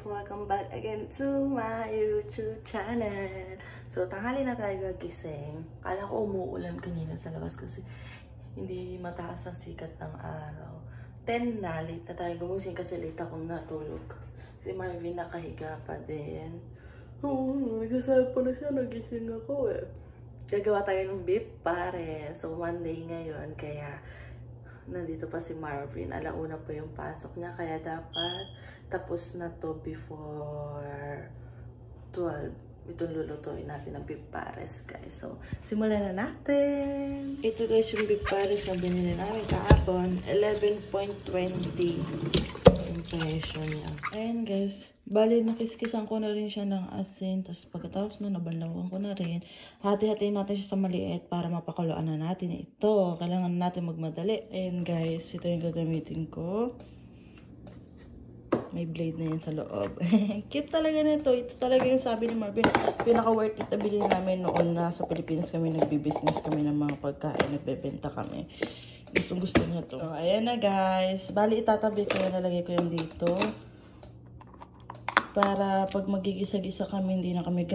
welcome back again to my YouTube channel. So, tanghali na tayo gagising. Kala ko umuulan kanina sa labas kasi hindi mataas ang sikat ng araw. 10 na, late na tayo gumising kasi late akong natulog. Si Marvin nakahiga pa din. Oo, nagsasalpo na siya, nagising ako eh. Gagawa tayo ng beef pare. So, Monday ngayon, kaya nandito pa si Marvin. Alauna po yung pasok niya, kaya dapat tapos na to before 12. Itong lulutuin natin ng beef pares, guys. So, simulan na natin. Ito guys yung beef pares na binili namin kahapon. 11.20 yung presyo niya. Ayan guys. Bali, nakiskisan ko na rin siya ng asin. Tapos pagkatapos na, nabalawan ko na rin. Hati-hatiin natin siya sa maliit para mapakuluan na natin ito. Kailangan natin magmadali. Ayan guys, ito yung gagamitin ko. May blade na yan sa loob. Cute talaga nito. Ito talaga yung sabi ni Marvin. Pinaka-worth it na bilhin namin noon na sa Pilipinas kami nagbi-business kami ng mga pagkain. Nagbebenta kami. Gustong-gusto niya to. So, ayan na guys. Bali, itatabi ko. Nalagay ko yan dito. Para pag magigisa-gisa kami, hindi na kami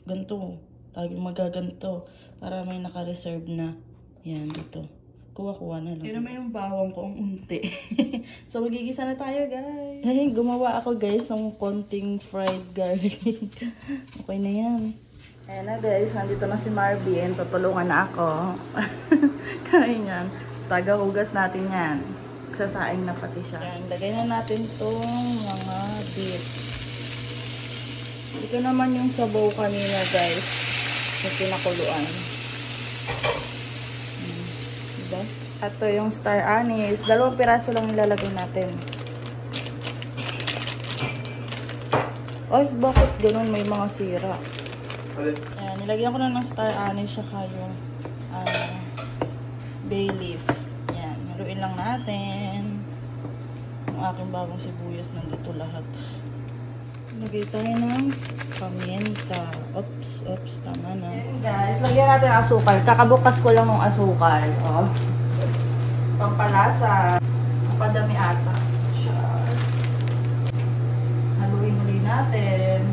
ganito. Laging magaganto. Para may naka-reserve na. Yan, dito. Kuha-kuha na lang. Yun naman yung bawang ko ang unti. So, magigisa na tayo, guys. Ay, gumawa ako, guys, ng konting fried garlic. Okay na yan. Ayan na, guys. Nandito na si Marvin. Tutulungan na ako. Kaya yan. Taga-hugas natin yan. Sasaing na pati siya. Ayan, lagay na natin itong mga beef. Ito naman yung sabaw kanina, guys. Yung pinakuluan. Diba? Ito yung star anise. 2 piraso lang ilalagay natin. Ay, bakit ganun? May mga sira. Ayan, nilagyan ko na ng star anise saka yung bay leaf. Ayan, haluin lang natin. Yung aking bagong sibuyas nandito lahat. Lagay tayo ng paminta. Oops, tama na. Ayan guys, lagyan natin ang asukal. Kakabukas ko lang ng asukal. Oh. Pampalasa. Padami ata. Haluin natin.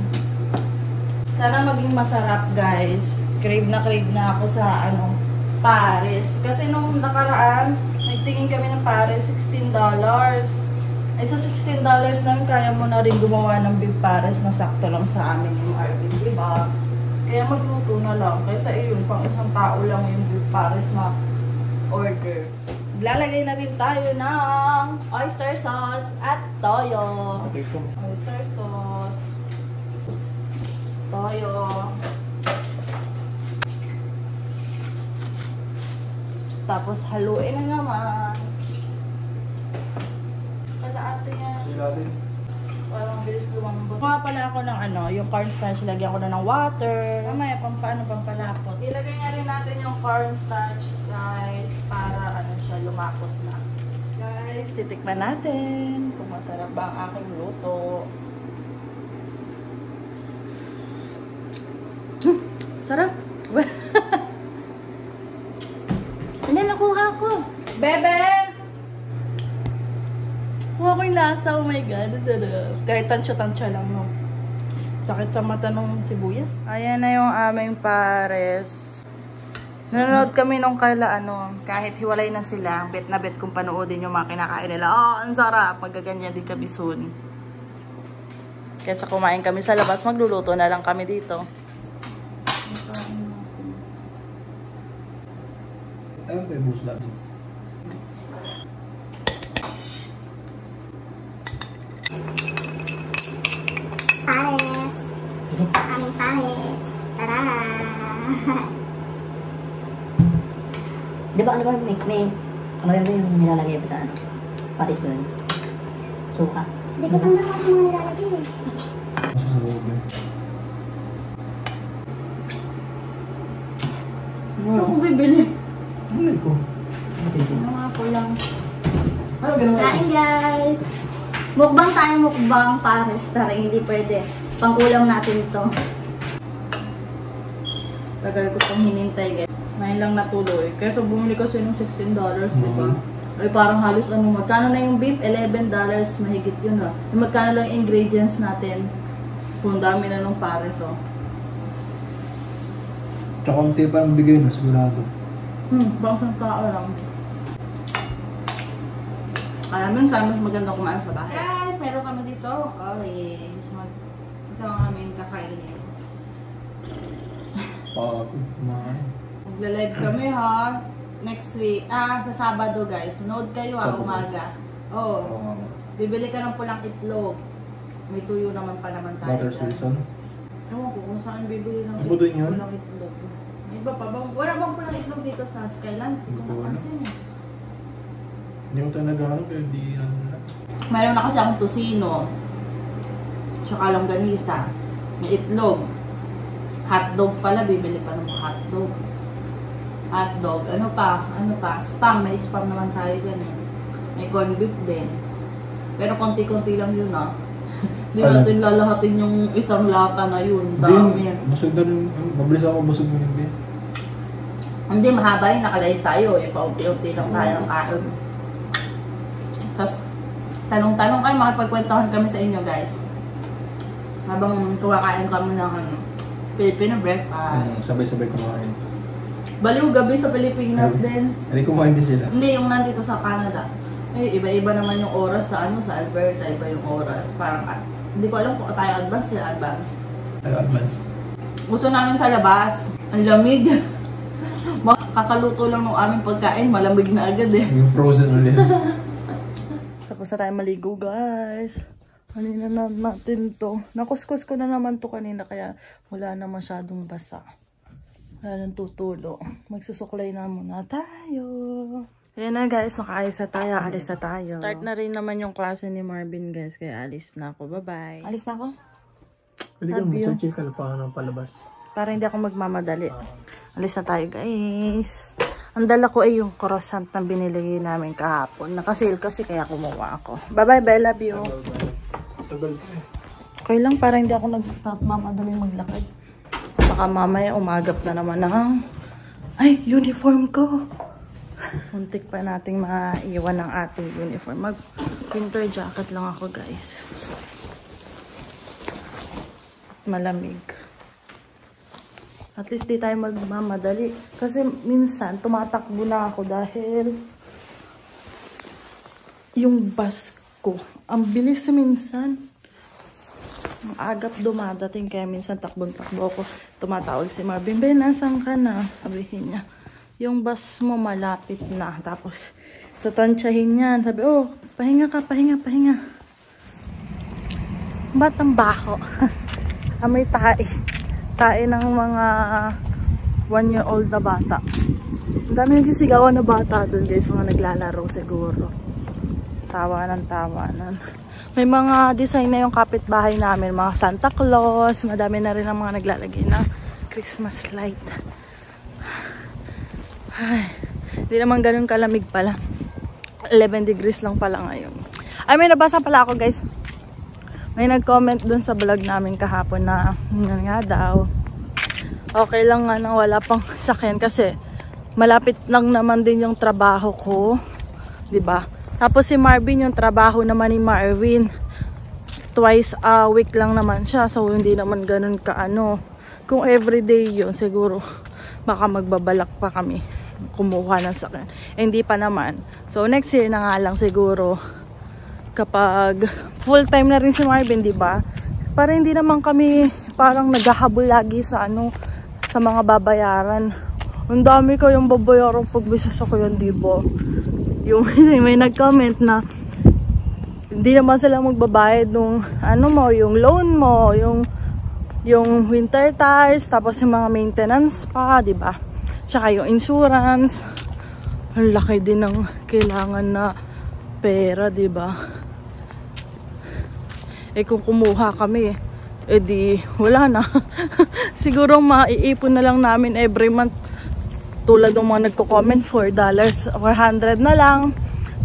Sana maging masarap guys. Crave na ako sa pares. Kasi nung nakaraan, nagtingin kami ng pares, $16. Ay, sa $16 na yun, kaya mo na rin gumawa ng beef pares na sakto lang sa amin yung Arvin, diba? Kaya magluto na lang. Kaysa iyon, pang isang tao lang yung beef pares na order. Lalagay na rin tayo ng oyster sauce at toyo. Oyster sauce. Toyo. Tapos haluin na naman. Parang bilis lumambot. Kuha pala ako ng yung cornstarch. Lagyan ko na ng water. Mamaya, pampalapot. Ilagay nga rin natin yung cornstarch, guys, para siya lumapot na. Guys, titikman natin kung masarap ba ang aking luto. Sarap! Ano nakuha ko? Bebe! Kuha ko yung lasa, oh my god. Kahit tansya-tansya lang, no? Sakit sa mata ng sibuyas. Ayan na yung aming pares. Nanonood kami nung kahit hiwalay na sila, bet na bet kung panoodin yung mga kinakain nila. Oh, ang sarap! Magaganyan din kami soon. Kaysa kumain kami sa labas, magluluto na lang kami dito. Ayun kayo, bus lang. Pares. Aming pares. Tara! Diba may maganda yung nilalagay pa sa patis ko yun? Suka. Hindi ko tanda kung ano nilalagay eh. Saan ko bibili? Ano ko? Ano nga po lang. Ano gano'n? Kain guys! Mukbang tayo, mukbang pares. Tara, hindi pwede. Pangkulang natin to. Tagal ko pang hinintay guys. Ngayon lang natuloy. Kaya bumili kasi ng $16, diba? Ay, parang halos ano, magkano na yung beef? $11 mahigit yun ha. Magkano lang yung ingredients natin? Kung dami na nung pares, oh. Tsaka unti pa ang bigay na, sigurado. Bang isang tao lang. Kaya minsan, mas maganda kumain sa bahay. Guys, meron kami dito orange. Ito ang aming kakainin. Kumain. Magla-live kami ha. Next week. Sa Sabado guys. Nood kayo umaga. Oo. Bibili ka ng pulang itlog. May tuyo naman pa naman tayo. Butter season. Ewan ko kung saan bibili ng Ano din yun? pulang itlog. May iba pa bang? Wala bang pulang itlog dito sa Skyland? Hindi ko napansin eh. Hindi mo tayo naghahanap kaya hindi na. Mayroon na kasi akong tosino. Tsaka longganisa. May itlog. Hotdog pala. Bibili pa ng hotdog. Hotdog. Ano pa? Spam. May spam naman tayo dyan eh. May corned beef din. Pero konti-konti lang yun ah. Hindi natin lalahatin yung isang lata na yun. Dami yan. Busog na rin. Mabilis ako busog mo yung beef. Hindi, mahaba yung nakalive tayo eh. Paunti-unti lang tayo ng kaon. Tapos, tanong-tanong kayo, makipagkwentuhan kami sa inyo guys. Habang kumakain kami ng Filipino breakfast. Sabay-sabay kumain. Baliw gabi sa Pilipinas din. Hindi kumain din sila. Hindi, yung nandito sa Canada. Eh, iba-iba naman yung oras sa sa Alberta, iba yung oras. Parang, hindi ko alam kung tayo advance, sila advance. Tayo advance. Gusto namin sa labas. Ang lamig. Makakaluto lang ng aming pagkain, malamig na agad eh. Yung frozen ulit. Tapos na tayo maligo, guys. Kanina na natin to. Nakuskus ko na naman to kanina, kaya wala na masyadong basa. Wala nang tutulo. Magsusuklay na muna tayo. Ayan na guys, nakaayos na tayo. Alis na tayo. Start na rin naman yung klase ni Marvin, guys. Kaya alis na ako. Bye-bye. Alis na ako? Pwede ka mag-chill ka na pa ng palabas. Para hindi ako magmamadali. Alis na tayo, guys. Ang dala ko ay yung croissant na binili namin kahapon. Nakasale kasi kaya kumuha ako. Bye-bye, bye. Love you. Tagal pa eh. Okay lang, para hindi ako nagmamadaling maglakad. Baka mamaya umagap na naman ng ay, uniform ko. Muntik pa nating maiwan ng ating uniform. Mag-winter jacket lang ako, guys. Malamig. At least di tayo magmamadali. Kasi minsan, tumatakbo na ako dahil yung bus ko, ang bilis minsan. Ang agap dumadating, kaya minsan takbong-takbo ako. Tumatawag si Marvin, "Ben, nasan ka na?" Sabihin niya, "Yung bus mo malapit na." Tapos, tatansyahin niyan. Sabi, "Oh, pahinga ka, pahinga, pahinga." Batang bako. Amoy tae. Tae ng mga 1-year-old na bata. Ang dami nagsigawan na bata doon, guys. Mga naglalaro siguro. Tawanan. May mga design na yung kapitbahay namin. Mga Santa Claus. Madami na rin ang mga naglalagay na Christmas light. Ay, di naman ganun kalamig pala. 11 degrees lang pala ngayon. Ay, may nabasa pala ako, guys. May nag-comment dun sa vlog namin kahapon na yun nga daw. Okay lang nga na wala pang sakyan kasi malapit lang naman din yung trabaho ko. 'Di ba? Tapos si Marvin, yung trabaho naman ni Marvin, twice a week lang naman siya. So hindi naman ganun kaano. Kung everyday yun, siguro baka magbabalak pa kami kumuha ng sakyan. Hindi pa naman. So next year na nga lang siguro, kapag full time na rin si Marvin, di ba? Para hindi naman kami parang naghahabol lagi sa sa mga babayaran. Ang dami ko yung babayaran pag business ako yan, di ba? Yung may nag-comment na hindi naman sila magbabayad nung yung loan mo, yung winter tires, tapos yung mga maintenance pa, di ba? Tsaka yung insurance. Ang laki din ng kailangan na pera, di ba? Eh kung kumuha kami, di wala na. Siguro maiipon na lang namin every month. Tulad ng mga nagko-comment, $4, 400 na lang,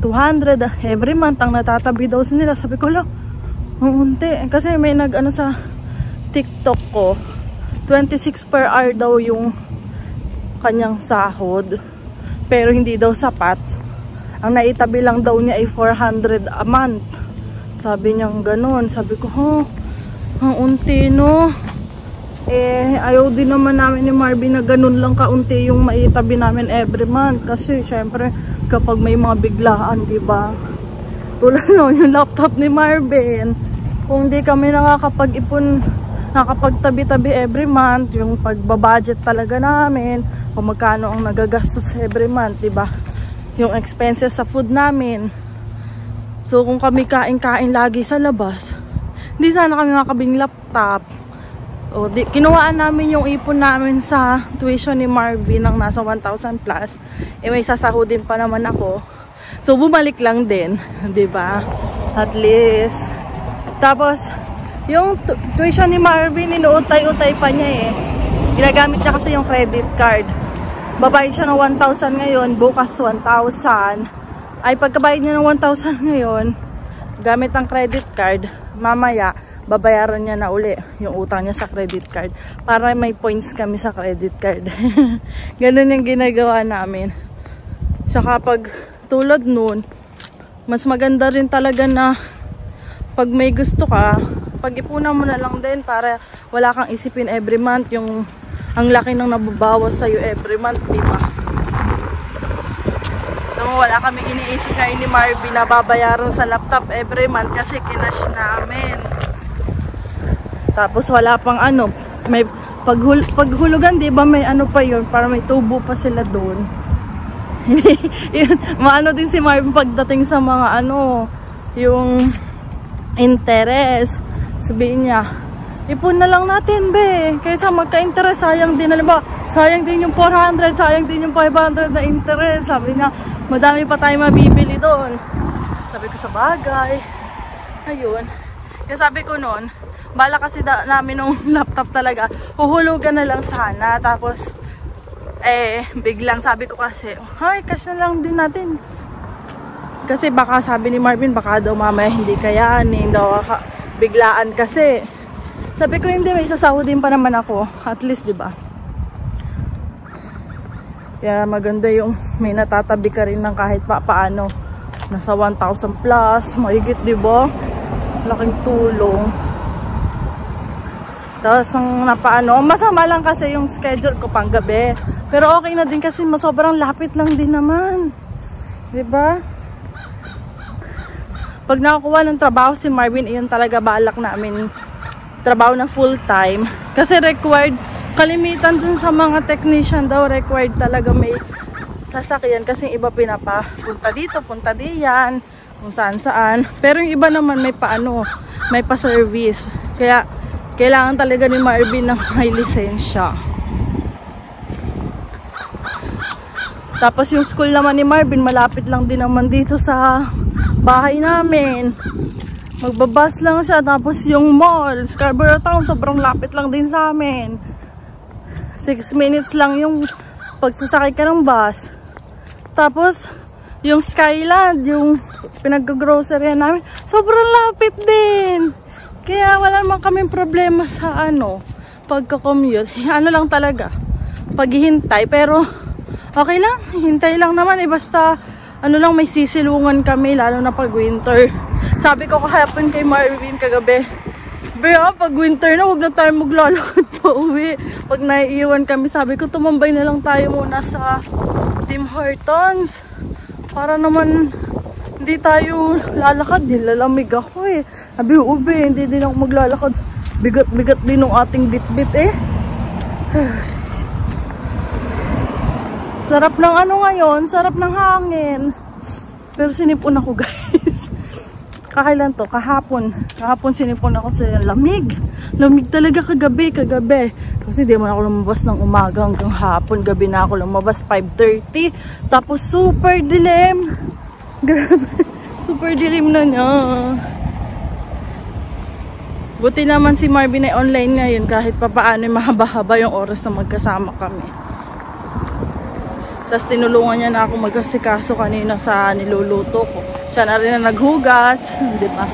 200 every month ang natatabi daw nila. Sabi ko lang, unti. Kasi may sa TikTok ko, 26 per hour daw yung kanyang sahod. Pero hindi daw sapat. Ang naitabi lang daw niya ay 400 a month. Sabi niya ganun. Sabi ko, ang unti no. Ayaw din naman namin ni Marvin na ganun lang kaunti yung maitabi namin every month. Kasi syempre, kapag may mga biglaan, diba? Tulad no, yung laptop ni Marvin. Kung di kami nakakapag-ipon, nakapagtabi-tabi every month, yung pagbabudget talaga namin, kung magkano ang nagagastos every month, diba? Yung expenses sa food namin. So, kung kami kain-kain lagi sa labas, hindi sana kami makabing laptop. Kinuhaan namin yung ipon namin sa tuition ni Marvin ng nasa 1,000 plus. May sasahudin pa naman ako. So, bumalik lang din. Diba? At least. Tapos, yung tuition ni Marvin, inuutay-utay pa niya Ginagamit niya kasi yung credit card. Babayad siya ng 1,000 ngayon, bukas 1,000. Ay, pagkabayad niya ng 1,000 ngayon, gamit ang credit card, mamaya, babayaran niya na uli yung utang niya sa credit card. Para may points kami sa credit card. Ganun yung ginagawa namin. Saka pag tulad nun, mas maganda rin talaga na pag may gusto ka, pag-ipunan mo na lang din para wala kang isipin every month yung ang laki ng nababawas sa'yo every month, diba? So, wala kami iniisip ngayon ni Marvin na babayaran sa laptop every month kasi kinash namin. Tapos wala pang may paghulugan, diba? May pa yun, para may tubo pa sila doon. Maano din si Marvin pagdating sa mga yung interest. Sabihin niya, ipon na lang natin, be. Kaysa magka-interest, sayang din. Sayang din yung 400, sayang din yung 500 na interest. Sabi niya, madami pa tayo mabibili doon. Sabi ko, sa bagay. Ayun. Kaya sabi ko noon, bala kasi namin nung laptop talaga, huhulugan na lang sana. Tapos, biglang sabi ko kasi, cash na lang din natin. Kasi baka sabi ni Marvin, baka daw mamaya hindi kayanin, daw biglaan kasi. Sabi ko, hindi, may sasahudin pa naman ako. At least, diba? Kaya maganda yung may natatabi ka rin ng kahit paano. Nasa 1,000 plus, mahigit, diba? Laking tulong. Tapos ang masama lang kasi yung schedule ko pang gabi. Pero okay na din kasi sobrang lapit lang din naman. Diba? Pag nakakuha ng trabaho si Marvin, iyon talaga balak namin. Trabaho na full time. Kasi required, kalimitan dun sa mga technician daw, required talaga may sasakyan. Kasi yung iba punta dito, punta diyan, kung saan. Pero yung iba naman may may pa-service. Kaya kailangan talaga ni Marvin ng may lisensya. Tapos yung school naman ni Marvin, malapit lang din naman dito sa bahay namin. Magbabas lang siya. Tapos yung mall, Scarborough Town, sobrang lapit lang din sa amin. 6 minutes lang yung pagsasakay ka ng bus. Tapos yung Skyland, yung pinag-grocery namin, sobrang lapit din. Kaya wala naman kaming problema sa pagka-commute. Lang talaga, paghihintay. Pero okay lang, hintay lang naman basta lang, may sisilungan kami, lalo na pag winter. Sabi ko kahapon kay Marvin kagabi, pag winter na, huwag na tayo maglalakad pa uwi. Pag naiiwan kami, sabi ko tumambay na lang tayo muna sa Tim Hortons. Para naman hindi tayo lalakad, nilalamig ako Sabi ko, hindi din ako maglalakad. Bigat-bigat din ng ating bit-bit Sarap ng ngayon, sarap ng hangin. Pero sinipon ako, guys. Kakailan to? Kahapon sinipon ako sa lamig. Lamig talaga kagabi. Kasi di man ako lumabas ng umaga hanggang hapon. Gabi na ako lumabas, 5:30. Tapos super dilim. Grabe. Super dilim na niya. Buti naman si Marvin ay online ngayon. Kahit papaano mahaba-haba yung oras na magkasama kami. Tapos tinulungan niya na ako mag-asikaso kanina sa niluluto ko. Siya na rin na naghugas. Diba?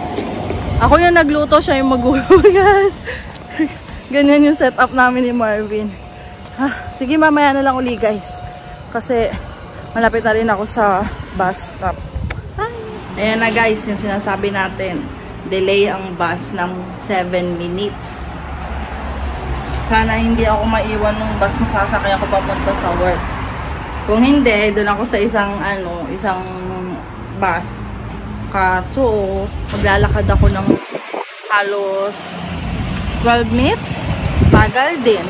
Ako yung nagluto, siya yung maghugas. Ganyan yung setup namin ni Marvin. Sige, mamaya na lang uli guys. Kasi malapit na rin ako sa bus stop. Ayan na guys, yung sinasabi natin. Delay ang bus ng 7 minutes. Sana hindi ako maiwan ng bus na sasakyan ko papunta sa work. Kung hindi, doon ako sa isang bus. Kaso, maglalakad ako ng halos 12 minutes. Tagal din.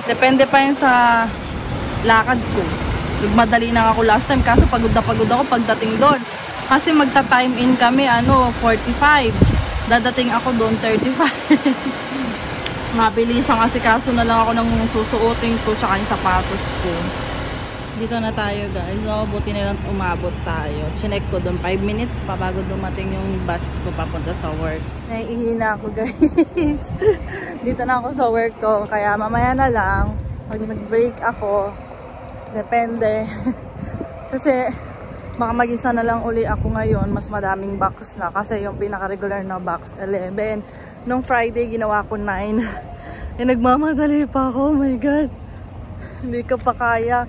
Depende pa yun sa lakad ko. Nagmadali na ako last time. Kaso pagod na pagod ako pagdating doon. Kasi magta-time in kami, 45. Dadating ako doon, 35. Mabilisan kasi kaso na lang ako ng susuotin ko tsaka yung sapatos ko. Dito na tayo guys. So, buti na lang umabot tayo. Chinek ko doon 5 minutes pa bago dumating yung bus ko papunta sa work. Naiihina ako guys. Dito na ako sa work ko. Kaya mamaya na lang, pag nag-break ako, depende. Kasi baka mag-isa na lang uli ako ngayon. Mas madaming box na. Kasi yung pinaka-regular na box, 11. Nung Friday, ginawa ko 9. Nagmamadali pa ako. Oh my God. Hindi ko pa kaya.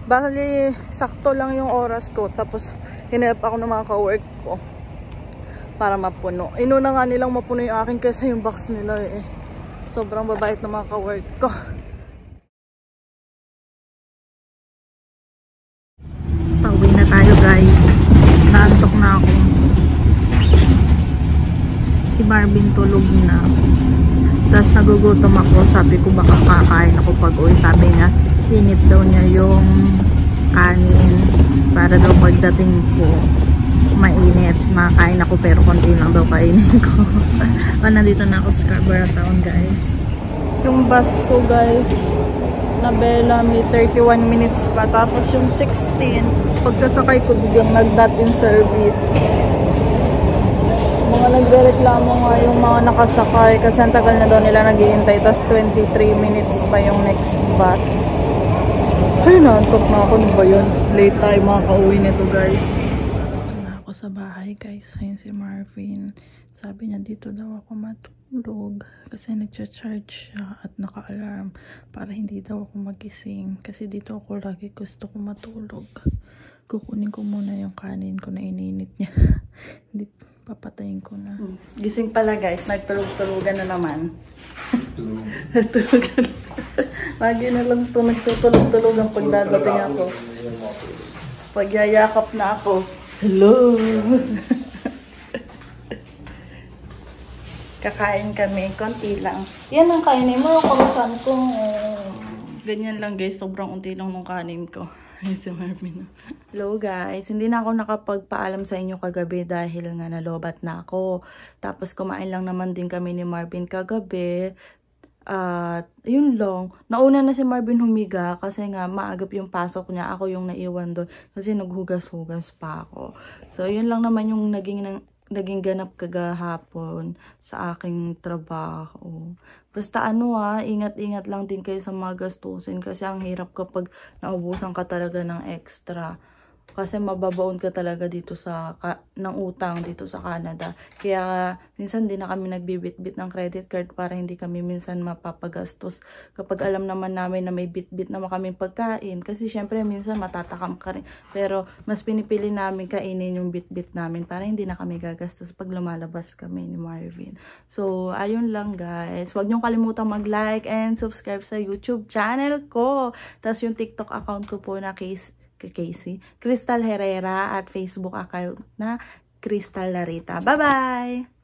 Bali, sakto lang yung oras ko. Tapos, hinelp ako ng mga ka-work ko. Para mapuno. Inuna nga nilang mapuno yung akin kaysa yung box nila eh. Sobrang babait ng mga ka-work ko. Pauwi na tayo guys. Naantok na ako. Si Marvin tulog na. Tapos nagugutom ako. Sabi ko baka kakain ako pag uwi. Sabi niya, init daw niya yung kanin. Para daw pagdating ko mainit. Makakain ako pero konti lang daw kainin ko. Nandito na ako sa Scarborough Town guys. Yung bus ko guys, na Bella, may 31 minutes pa. Tapos yung 16, pagkasakay ko biglang nag-not in service. Mga nagrereklamo nga yung mga nakasakay kasi ang tagal na daw nila naghihintay. Tapos 23 minutes pa yung next bus. Ay, naantok na ako. Ano ba yun? Late tayo makaka-uwi nito guys. Ito na ako sa bahay guys. Ayun si Marvin. Sabi niya dito daw ako matulog kasi nagcha-charge siya at naka-alarm para hindi daw ako magising kasi dito ako lagi gusto ko matulog. Kukunin ko muna yung kanin ko na ininit niya. Hindi, papatayin ko na. Gising pala guys, nagtulog-tulugan na naman. Nagtulugan. Lagi na lang ito nagtutulog-tulugan pag dadating ako. Pagyayakap na ako. Hello! Kakain kami, konti lang. Yan ang kainin mo, kamusan ko. Ganyan lang guys, sobrang unti lang nung kanin ko. Si Marvin. Hello guys, hindi na ako nakapagpaalam sa inyo kagabi dahil nga nalobat na ako. Tapos kumain lang naman din kami ni Marvin kagabi. At yun lang, nauna na si Marvin humiga kasi nga maagap yung pasok niya. Ako yung naiwan doon kasi naghugas-hugas pa ako. So yun lang naman yung naging ganap kagahapon sa aking trabaho. Basta ingat-ingat lang din kayo sa mga gastusin kasi ang hirap kapag naubusan ka talaga ng extra. Kasi mababaon ka talaga dito ng utang dito sa Canada. Kaya minsan din na kami nagbibit-bit ng credit card para hindi kami minsan mapapagastos. Kapag alam naman namin na may bit-bit naman kaming pagkain. Kasi syempre minsan matatakam ka rin. Pero mas pinipili namin kainin yung bit-bit namin para hindi na kami gagastos pag lumalabas kami ni Marvin. So ayun lang guys. Huwag niyong kalimutan mag-like and subscribe sa YouTube channel ko. Tapos yung TikTok account ko po na Crystal Herrera at Facebook account na Crystal Larita. Bye-bye!